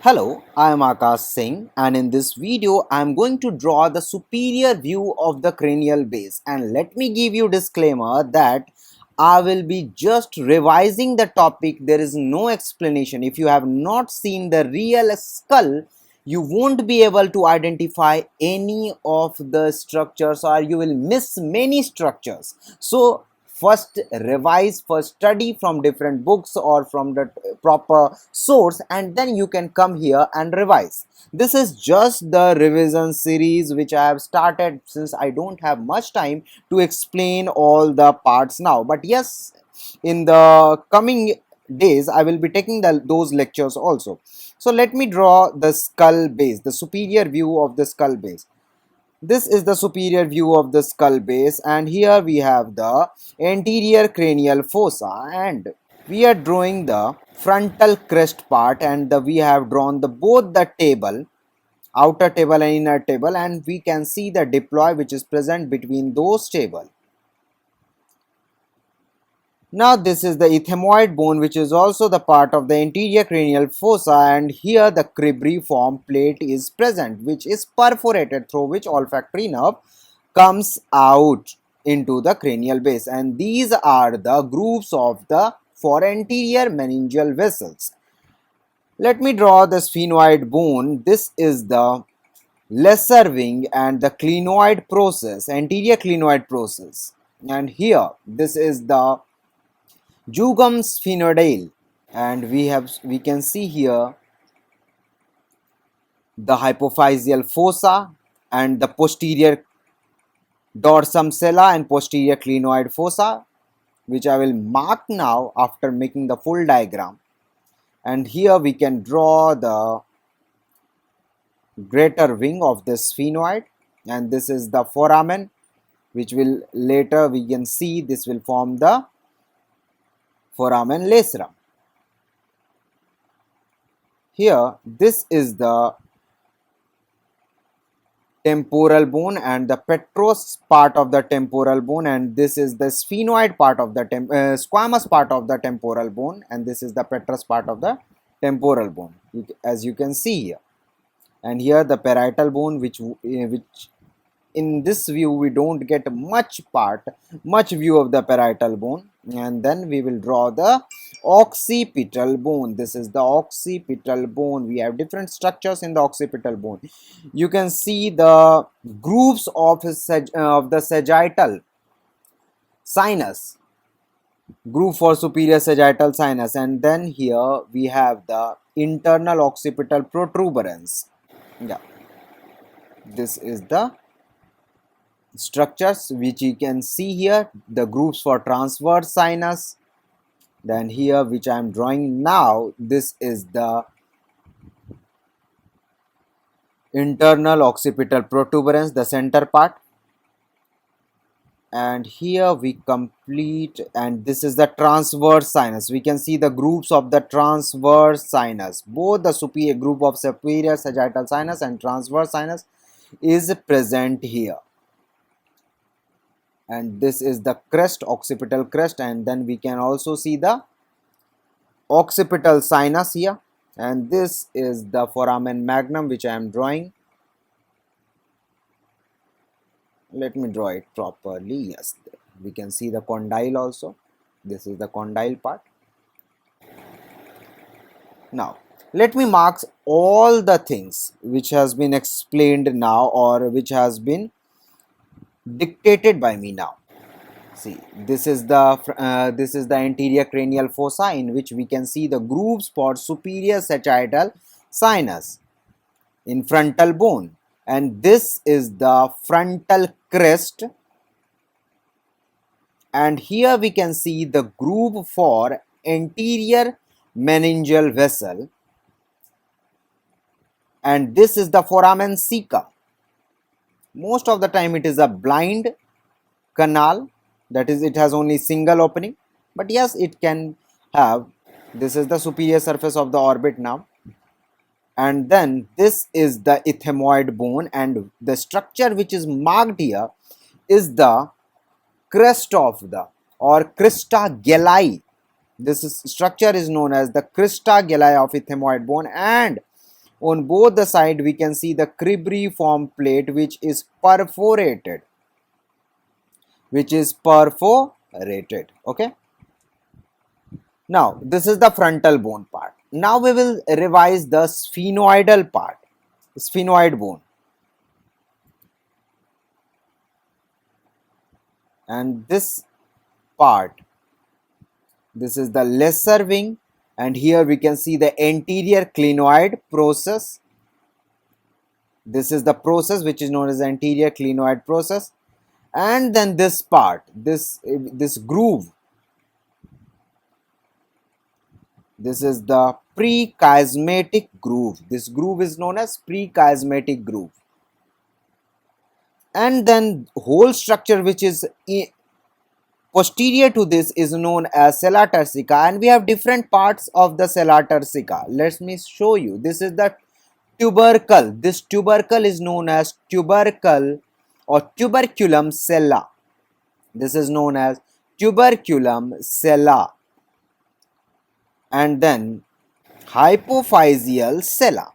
Hello, I am Akash Singh, and in this video I am going to draw the superior view of the cranial base. And let me give you disclaimer that I will be just revising the topic. There is no explanation. If you have not seen the real skull, you won't be able to identify any of the structures, or you will miss many structures. So first revise, first study from different books or from the proper source, and then you can come here and revise. This is just the revision series which I have started, since I don't have much time to explain all the parts now. But yes, in the coming days I will be taking those lectures also. So let me draw the skull base, the superior view of the skull base. This is the superior view of the skull base, and here we have the anterior cranial fossa, and we are drawing the frontal crest part, and we have drawn the both the table, outer table and inner table, and we can see the diploid which is present between those table. Now this is the ethymoid bone, which is also the part of the anterior cranial fossa, and here the cribriform plate is present, which is perforated, through which olfactory nerve comes out into the cranial base, and these are the grooves of the for anterior meningeal vessels. Let me draw the sphenoid bone. This is the lesser wing and the clinoid process, anterior clinoid process, and here this is the jugum sphenoidal, and we can see here the hypophyseal fossa and the posterior dorsum sella and posterior clinoid fossa, which I will mark now after making the full diagram. And here we can draw the greater wing of the sphenoid, and this is the foramen, which will later we can see this will form the foramen lacerum. Here this is the temporal bone and the petrous part of the temporal bone, and this is the sphenoid part of the squamous part of the temporal bone, and this is the petrous part of the temporal bone, as you can see here. And here the parietal bone, which in this view we don't get much view of the parietal bone. And then we will draw the occipital bone. This is the occipital bone. We have different structures in the occipital bone. You can see the grooves of the sagittal sinus, groove for superior sagittal sinus, and then here we have the internal occipital protuberance. Yeah, this is the structures which you can see here, the grooves for transverse sinus. Then here, which I am drawing now, this is the internal occipital protuberance, the center part. And here we complete, and this is the transverse sinus. We can see the grooves of the transverse sinus. Both the superior group of superior sagittal sinus and transverse sinus is present here. And this is the crest, occipital crest, and then we can also see the occipital sinus here, and this is the foramen magnum which I am drawing. Let me draw it properly. Yes, we can see the condyle also. This is the condyle part. Now let me mark all the things which has been explained now, or which has been dictated by me now. See, this is the anterior cranial fossa, in which we can see the grooves for superior sagittal sinus in frontal bone, and this is the frontal crest, and here we can see the groove for anterior meningeal vessel, and this is the foramen cecum. Most of the time it is a blind canal, that is, it has only single opening, but yes, it can have. This is the superior surface of the orbit now, and then this is the ethymoid bone, and the structure which is marked here is the crest of the, or crista galli. This structure is known as the crista galli of ethymoid bone, and On both the side we can see the cribriform plate which is perforated. Okay. Now this is the frontal bone part. Now we will revise the sphenoidal part, sphenoid bone. And this part, this is the lesser wing, and here we can see the anterior clinoid process. This is the process which is known as anterior clinoid process. And then this part, this groove, this is the prechiasmatic groove. This groove is known as prechiasmatic groove. And then whole structure which is posterior to this is known as sella turcica, and we have different parts of the sella turcica. Let me show you. This is the tubercle. This tubercle is known as tubercle or tuberculum sella. This is known as tuberculum sella. And then hypophyseal sella.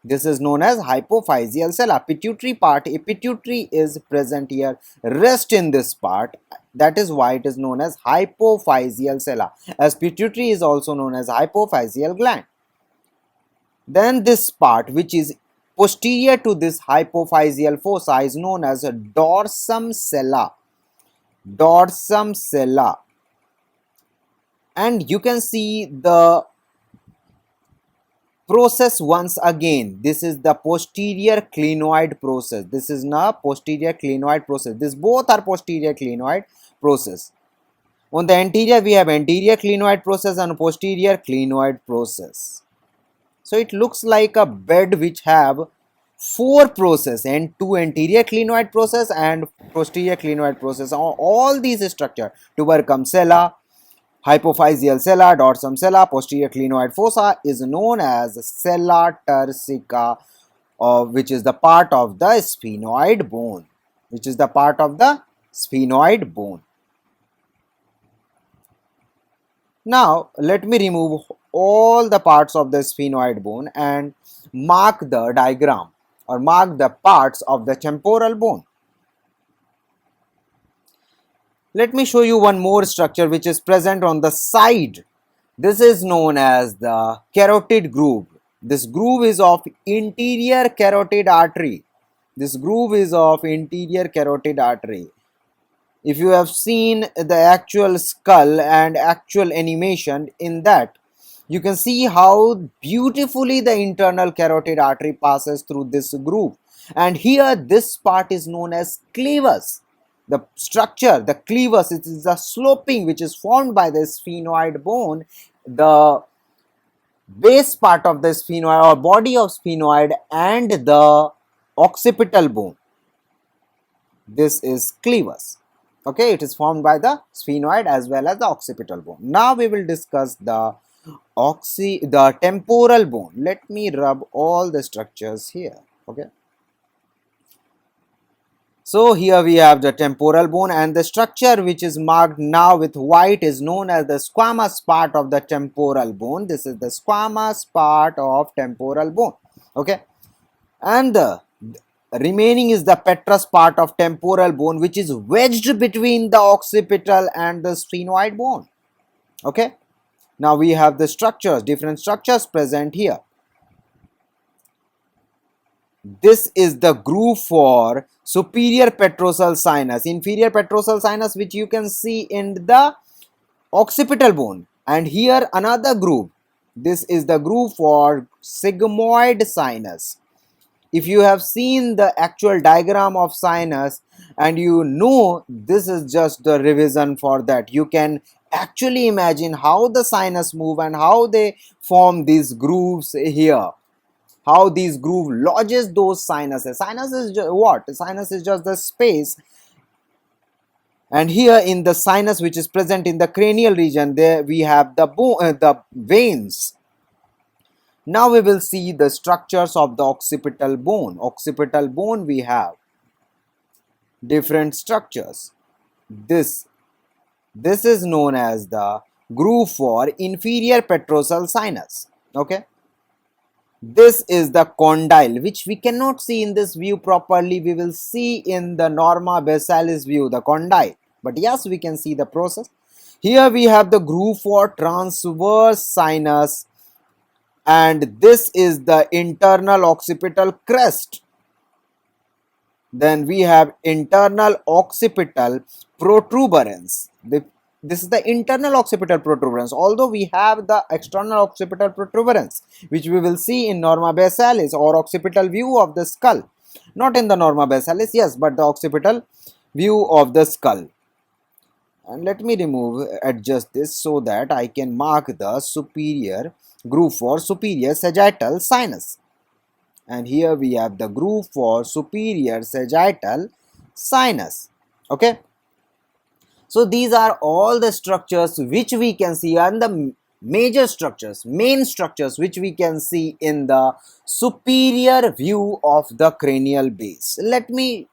This is known as hypophyseal sella. Pituitary part, a pituitary is present here, rest in this part. That is why it is known as hypophyseal sella, as pituitary is also known as hypophyseal gland. Then this part which is posterior to this hypophyseal fossa is known as a dorsum sella. Dorsum sella. And you can see the process once again. This is the posterior clinoid process. This is not posterior clinoid process. This both are posterior clinoid process. On the anterior we have anterior clinoid process and posterior clinoid process. So it looks like a bed which have 4 process, and 2 anterior clinoid process and posterior clinoid process. All these structure, tuberculum sella, hypophyseal sella, dorsum sella, posterior clinoid fossa is known as sella turcica, which is the part of the sphenoid bone. Which is the part of the sphenoid bone. Now let me remove all the parts of the sphenoid bone and mark the diagram or mark the parts of the temporal bone. Let me show you one more structure which is present on the side. This is known as the carotid groove. This groove is of interior carotid artery. This groove is of interior carotid artery. If you have seen the actual skull and actual animation in that, you can see how beautifully the internal carotid artery passes through this groove. And here this part is known as clavus. The structure, the clavus, it is the sloping which is formed by the sphenoid bone. The base part of the sphenoid or body of sphenoid and the occipital bone. This is clavus. Okay, it is formed by the sphenoid as well as the occipital bone. Now we will discuss the temporal bone. Let me rub all the structures here. Okay. So here we have the temporal bone, and the structure which is marked now with white is known as the squamous part of the temporal bone. This is the squamous part of temporal bone. Okay. And the remaining is the petrous part of temporal bone, which is wedged between the occipital and the sphenoid bone. Okay. Now we have the structures, different structures present here. This is the groove for superior petrosal sinus, inferior petrosal sinus, which you can see in the occipital bone. And here another groove. This is the groove for sigmoid sinus. If you have seen the actual diagram of sinus and you know this is just the revision for that, you can actually imagine how the sinus move and how they form these grooves here. How these groove lodges those sinuses. Sinus is what? Sinus is just the space. And here in the sinus which is present in the cranial region, there we have the veins. Now we will see the structures of the occipital bone. Occipital bone we have different structures. This is known as the groove for inferior petrosal sinus. Okay. This is the condyle, which we cannot see in this view properly. We will see in the norma basalis view the condyle, but yes, we can see the process. Here we have the groove for transverse sinus, and this is the internal occipital crest. Then we have internal occipital protuberance. This is the internal occipital protuberance, although we have the external occipital protuberance, which we will see in norma basalis or occipital view of the skull. Not in the norma basalis, yes, but the occipital view of the skull. And let me adjust this so that I can mark the superior groove for superior sagittal sinus. And here we have the groove for superior sagittal sinus. Okay, so these are all the structures which we can see, and the major structures, main structures which we can see in the superior view of the cranial base. Let me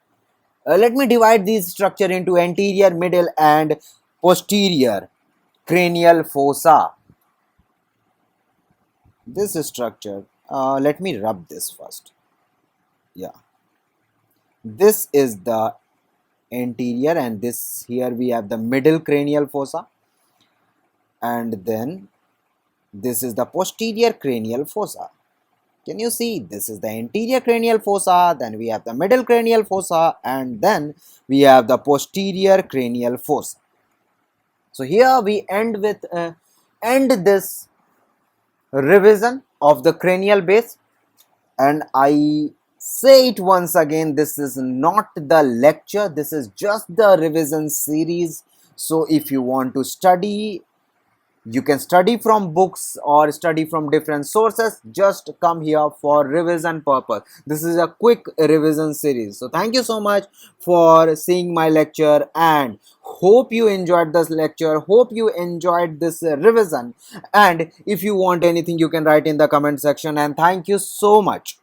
divide these structure into anterior, middle and posterior cranial fossa. This structure, let me rub this first. Yeah, this is the anterior, and this here we have the middle cranial fossa, and then this is the posterior cranial fossa. Can you see? This is the anterior cranial fossa, then we have the middle cranial fossa, and then we have the posterior cranial fossa. So here we end this revision of the cranial base, and I say it once again, this is not the lecture, this is just the revision series. So if you want to study, you can study from books or study from different sources. Just come here for revision purpose. This is a quick revision series. So thank you so much for seeing my lecture, and hope you enjoyed this lecture, hope you enjoyed this revision. And if you want anything, you can write in the comment section. And thank you so much.